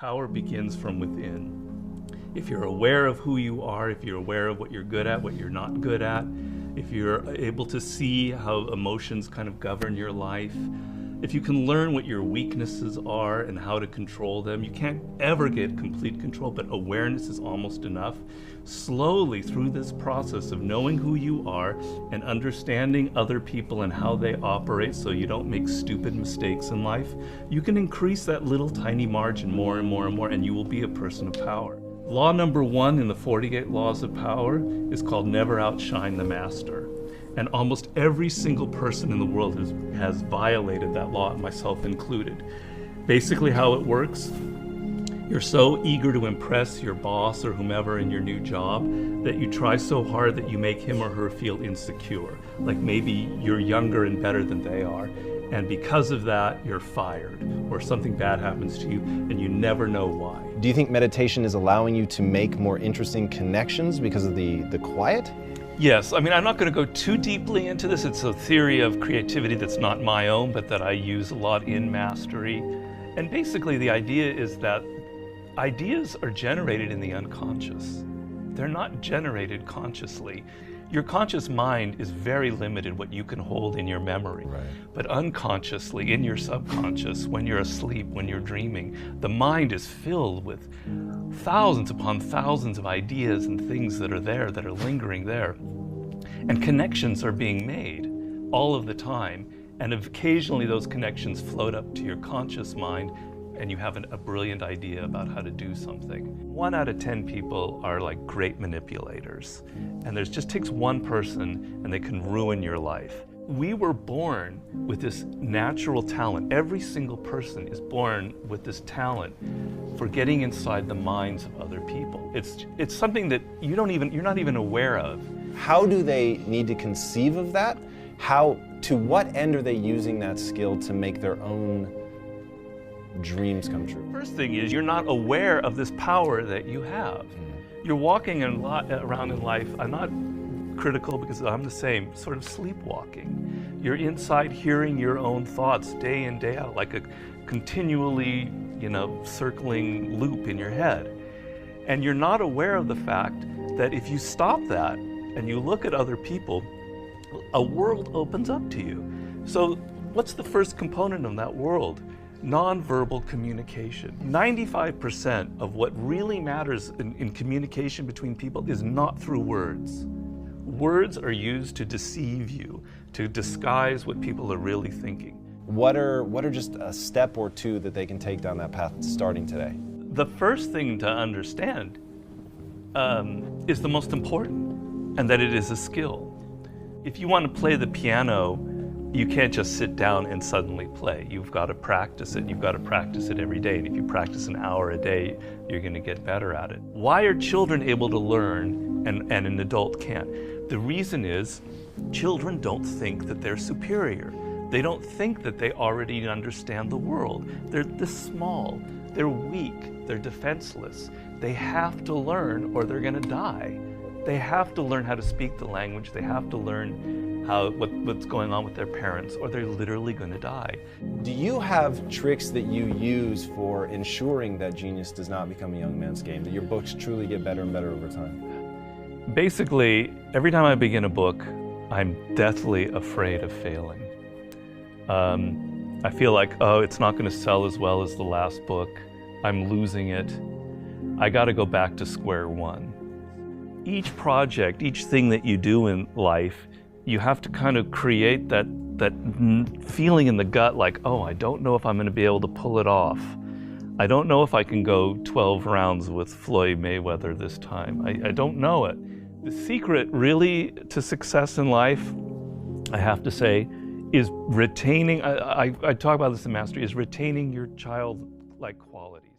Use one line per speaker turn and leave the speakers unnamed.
Power begins from within. If you're aware of who you are, if you're aware of what you're good at, what you're not good at, if you're able to see how emotions kind of govern your life, if you can learn what your weaknesses are and how to control them, you can't ever get complete control, but awareness is almost enough. Slowly through this process of knowing who you are and understanding other people and how they operate so you don't make stupid mistakes in life, you can increase that little tiny margin more and more and more, and you will be a person of power. Law number 1 in the 48 Laws of Power is called never outshine the master. And almost every single person in the world has violated that law, myself included. Basically how it works, you're so eager to impress your boss or whomever in your new job that you try so hard that you make him or her feel insecure. Like maybe you're younger and better than they are, and because of that, you're fired, or something bad happens to you, and you never know why.
Do you think meditation is allowing you to make more interesting connections because of the quiet?
Yes, I mean, I'm not going to go too deeply into this. It's a theory of creativity that's not my own, but that I use a lot in mastery. And basically the idea is that ideas are generated in the unconscious. They're not generated consciously. Your conscious mind is very limited what you can hold in your memory.
Right.
But unconsciously, in your subconscious, when you're asleep, when you're dreaming, the mind is filled with thousands upon thousands of ideas and things that are there, that are lingering there. And connections are being made all of the time. And occasionally those connections float up to your conscious mind, and you have a brilliant idea about how to do something. 1 out of 10 people are like great manipulators. And there just takes one person and they can ruin your life. We were born with this natural talent. Every single person is born with this talent for getting inside the minds of other people. It's something that you're not even aware of.
How do they need to conceive of that? To what end are they using that skill to make their own dreams come true?
First thing is, you're not aware of this power that you have. You're walking around in life, I'm not critical because I'm the same, sort of sleepwalking. You're inside hearing your own thoughts day in, day out, like a continually, circling loop in your head. And you're not aware of the fact that if you stop that and you look at other people, a world opens up to you. So what's the first component of that world? Nonverbal communication. 95% of what really matters in communication between people is not through words. Words are used to deceive you, to disguise what people are really thinking.
What are just a step or two that they can take down that path starting today?
The first thing to understand is the most important, and that it is a skill. If you want to play the piano, you can't just sit down and suddenly play. You've got to practice it. You've got to practice it every day. And if you practice an hour a day, you're going to get better at it. Why are children able to learn and an adult can't? The reason is children don't think that they're superior. They don't think that they already understand the world. They're this small. They're weak. They're defenseless. They have to learn or they're going to die. They have to learn how to speak the language. They have to learn what's going on with their parents, or they're literally going to die.
Do you have tricks that you use for ensuring that genius does not become a young man's game, that your books truly get better and better over time?
Basically, every time I begin a book, I'm deathly afraid of failing. I feel like, it's not going to sell as well as the last book. I'm losing it. I got to go back to square one. Each project, each thing that you do in life, you have to kind of create that feeling in the gut like, I don't know if I'm going to be able to pull it off. I don't know if I can go 12 rounds with Floyd Mayweather this time. I don't know it. The secret really to success in life, I have to say, is retaining, I talk about this in Mastery, is retaining your childlike quality.